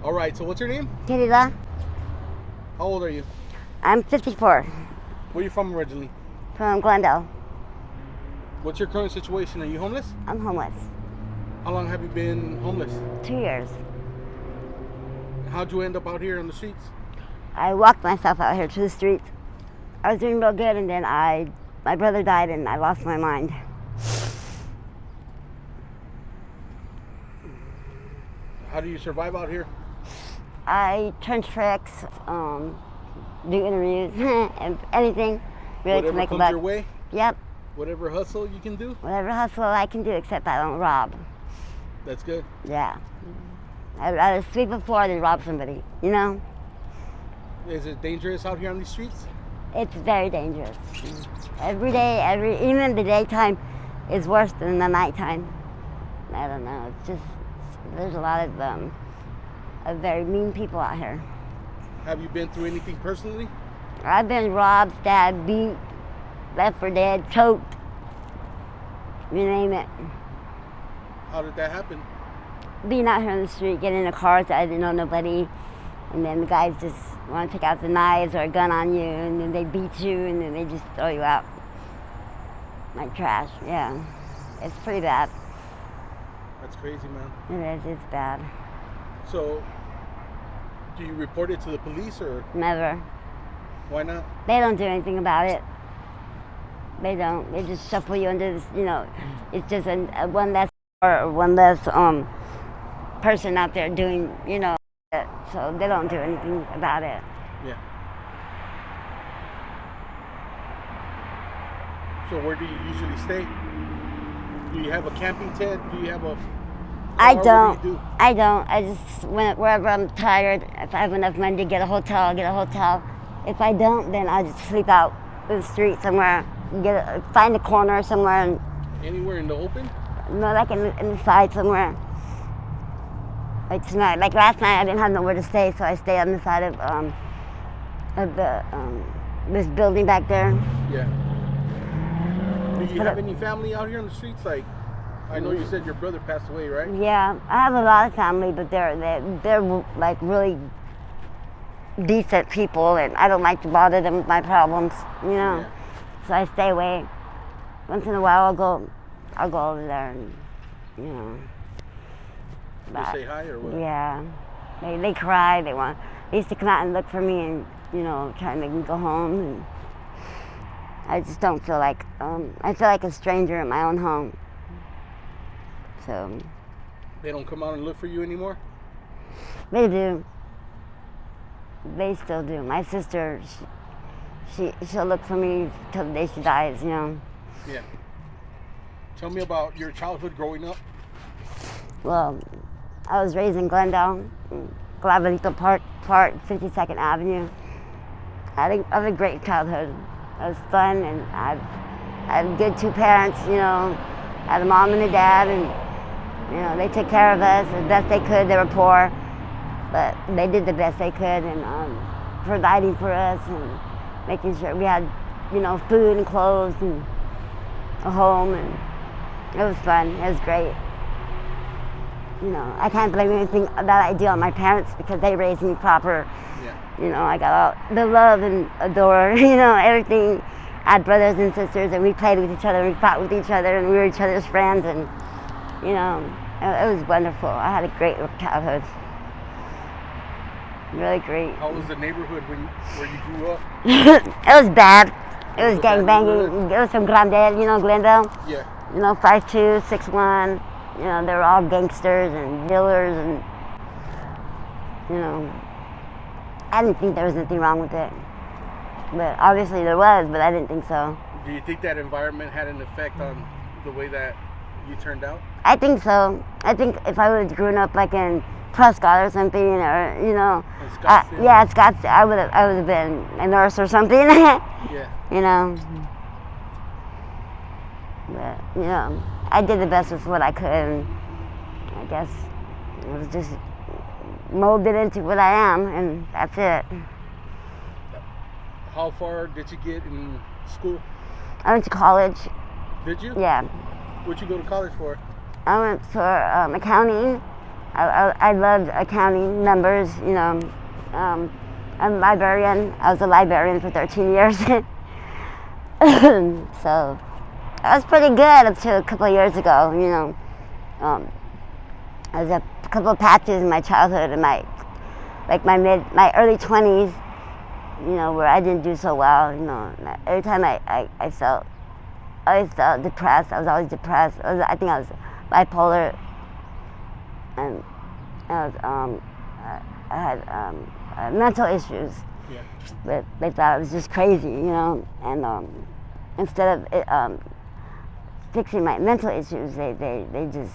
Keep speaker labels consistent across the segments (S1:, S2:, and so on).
S1: All right, so what's your name?
S2: Querida,
S1: How old are you?
S2: I'm 54,
S1: Where are you from originally?
S2: from Glendale.
S1: What's your current situation? Are you homeless?
S2: I'm homeless.
S1: How long have you been homeless?
S2: 2 years.
S1: How'd you end up out here on the streets?
S2: I walked myself out here to the streets. I was doing real good, and then my brother died, and I lost my mind.
S1: How do you survive out here?
S2: I turn tricks, do interviews, and anything really
S1: Whatever
S2: to make a
S1: comes
S2: buck.
S1: your way?
S2: Yep,
S1: Whatever hustle you can do?
S2: whatever hustle I can do, except I don't rob.
S1: That's good.
S2: Yeah. I'd rather sweep a floor than rob somebody, you know?
S1: Is it dangerous out here on these streets?
S2: It's very dangerous. Every day, even the daytime is worse than the nighttime. I don't know, it's just, there's a lot of very mean people out here.
S1: Have you been through anything personally?
S2: I've been robbed, stabbed, beat, left for dead, choked, you name it.
S1: How did that happen?
S2: Being out here on the street, getting in a car that I didn't know nobody, and then the guys just want to take out the knives or a gun on you, and then they beat you, and then they just throw you out like trash. Yeah, it's pretty bad.
S1: That's crazy, man.
S2: It is. It's bad.
S1: So, do you report it to the police or
S2: Never.
S1: why not?
S2: They don't do anything about it. They don't. They just shuffle you under this. It's just a one less or one less person out there doing. It. So they don't do anything about it.
S1: Yeah. So where do you usually stay? Do you have a camping tent? Do you have a
S2: I
S1: car?
S2: don't.
S1: What do you do?
S2: I don't. I just wherever I'm tired. If I have enough money to get a hotel, I'll get a hotel. If I don't, then I'll just sleep out in the street somewhere. Find a corner somewhere, and
S1: Anywhere in the open?
S2: like in the side somewhere. Like tonight, like last night, I didn't have nowhere to stay, so I stayed on the side of the this building back there.
S1: Yeah. Do you have any family out here on the streets? Like, I know you said your brother passed away, right?
S2: Yeah, I have a lot of family, but they're like really decent people, and I don't like to bother them with my problems,
S1: Yeah.
S2: So I stay away. Once in a while, I'll go over there, and
S1: Just say hi or what?
S2: Yeah, they cry. They used to come out and look for me, and try to make me go home. And I just don't feel like I feel like a stranger in my own home. So
S1: They don't come out and look for you anymore?
S2: they do. They still do. My sister, she'll look for me till the day she dies.
S1: Yeah. Tell me about your childhood growing up.
S2: Well, I was raised in Glendale, Glavalito Park, 52nd Avenue. I had a great childhood. It was fun, and I had good two parents, I had a mom and a dad, and, they took care of us as best they could. They were poor, but they did the best they could, and providing for us and making sure we had, food and clothes and a home, and it was fun. It was great. I can't blame anything that I do on my parents because they raised me proper.
S1: Yeah.
S2: I got all the love and adore, everything. I had brothers and sisters, and we played with each other, we fought with each other, and we were each other's friends, and, it was wonderful. I had a great childhood. Really great.
S1: How was the neighborhood where you grew up?
S2: It was bad. It was
S1: Was that
S2: gangbanging. It was from Glendale, Glendale.
S1: Yeah.
S2: 5'2", 6'1". They were all gangsters and dealers, and I didn't think there was anything wrong with it. But obviously there was, but I didn't think so.
S1: Do you think that environment had an effect on the way that you turned out?
S2: I think so. I think if I would have grown up like in Prescott or something, or
S1: Scottsdale?
S2: I would have been a nurse or something.
S1: Yeah.
S2: But I did the best with what I could, and I guess it was just molded into what I am, and that's it.
S1: How far did you get in school?
S2: I went to college.
S1: Did you?
S2: Yeah.
S1: What'd you go to college for?
S2: I went for accounting, I loved accounting, numbers, you know. I'm a librarian. I was a librarian for 13 years. So I was pretty good up to a couple of years ago, you know. I was a couple of patches in my childhood and my early 20s, you know, where I didn't do so well, you know. Every time I always felt depressed. I was always depressed. I think I was bipolar, and I had mental issues.
S1: Yeah.
S2: But they thought I was just crazy, you know. And instead of fixing my mental issues, they just,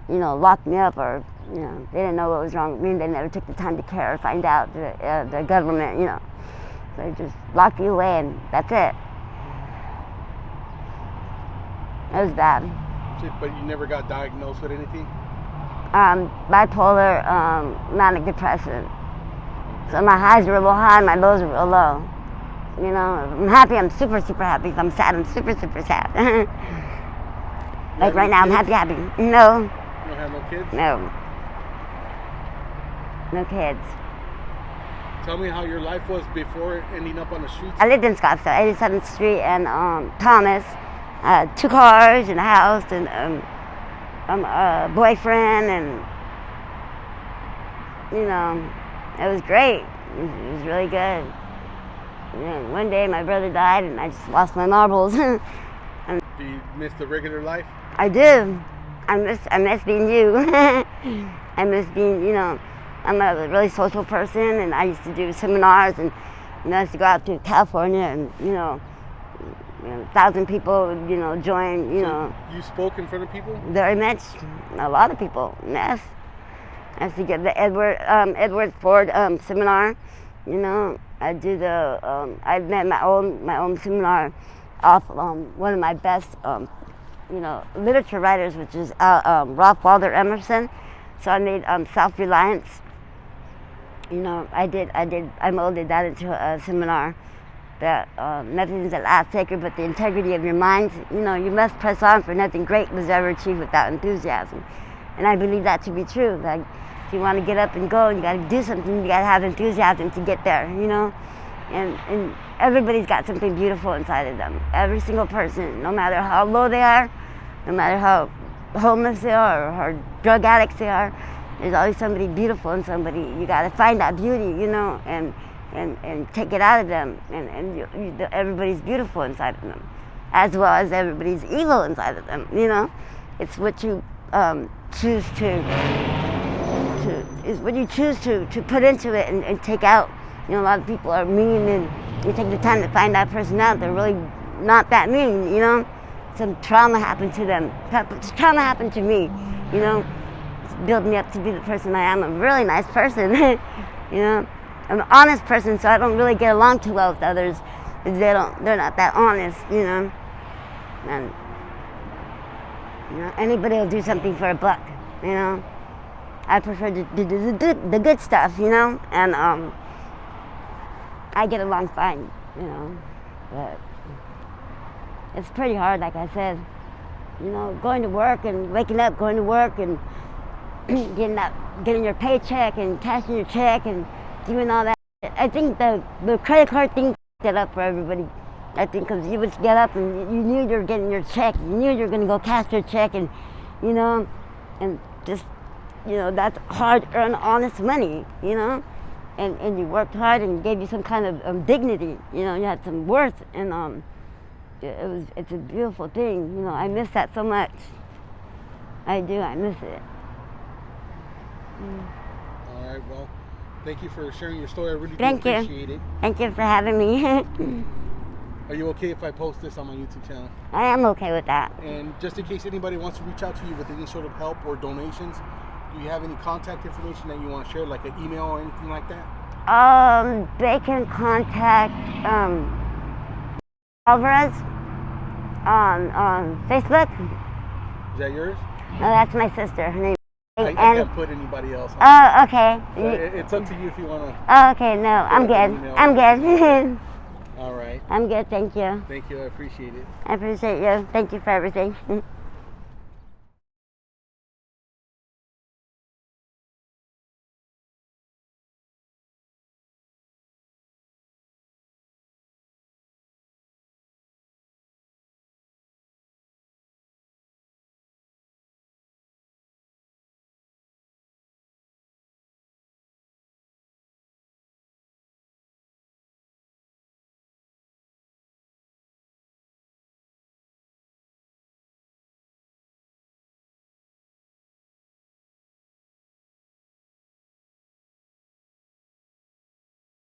S2: you know, locked me up, or, you know, they didn't know what was wrong with me. They never took the time to care or find out. The government, you know, they just lock you away and that's it. It was bad.
S1: But you never got diagnosed with anything?
S2: Bipolar, manic depressive. So my highs are real high, my lows are real low. You know, I'm happy, I'm super, super happy. If I'm sad, I'm super, super sad. Like right now, I'm happy. No.
S1: You don't have no kids?
S2: No. No kids.
S1: Tell me how your life was before ending up on the streets.
S2: I lived in Scottsdale, 87th Street and Thomas. 2 cars and a house and a boyfriend, and, you know, it was great. It was really good. And one day my brother died and I just lost my marbles.
S1: Do you miss the regular life?
S2: I do. I miss being you. I miss being, you know, I'm a really social person, and I used to do seminars, and, you know, I used to go out to California, and, you know, 1,000 people would, you know, join, you know.
S1: You spoke in front of people?
S2: Very much. A lot of people, yes. I used to get the Edward Ford seminar, you know. I do the, I met my own seminar off one of my best, you know, literature writers, which is Ralph Waldo Emerson. So I made self-reliance. You know, I molded that into a seminar. That nothing is at last sacred but the integrity of your minds. You know, you must press on, for nothing great was ever achieved without enthusiasm. And I believe that to be true. Like, if you want to get up and go, you got to do something, you got to have enthusiasm to get there, you know? And everybody's got something beautiful inside of them. Every single person, no matter how low they are, no matter how homeless they are or how drug addicts they are, there's always somebody beautiful in somebody. You got to find that beauty, you know, and take it out of them, and everybody's beautiful inside of them, as well as everybody's evil inside of them, you know. It's what you choose to put into it and take out. You know, a lot of people are mean, and you take the time to find that person out. They're really not that mean, you know. Some trauma happened to them. Trauma happened to me, you know. It's built me up to be the person I am. I'm a really nice person, you know. I'm an honest person, so I don't really get along too well with others. They're not that honest, you know. And, you know, anybody will do something for a buck, you know. I prefer to do the good stuff, you know. And I get along fine, you know. But it's pretty hard, like I said. You know, going to work and waking up, going to work and getting your paycheck and cashing your check and doing all that. I think the credit card thing set up for everybody. I think because you would get up and you knew you were getting your check. You knew you were going to go cash your check, and, you know, and just, you know, that's hard-earned, honest money, you know. And you worked hard and gave you some kind of dignity, you know. You had some worth, and it's a beautiful thing, you know. I miss that so much. I do. I miss it.
S1: All right. Well, thank you for sharing your story. I really
S2: Thank
S1: do appreciate it.
S2: Thank you for having me.
S1: Are you okay if I post this on my YouTube channel?
S2: I am okay with that.
S1: And just in case anybody wants to reach out to you with any sort of help or donations, do you have any contact information that you want to share, like an email or anything like that?
S2: They can contact Alvarez on Facebook.
S1: Is that yours?
S2: No, that's my sister. Her name.
S1: I can't put anybody else on.
S2: Oh, okay.
S1: It's up to you if you want to.
S2: Oh, okay. No, I'm good. I'm good.
S1: All right.
S2: I'm good. Thank you.
S1: Thank you. I appreciate it.
S2: I appreciate you. Thank you for everything.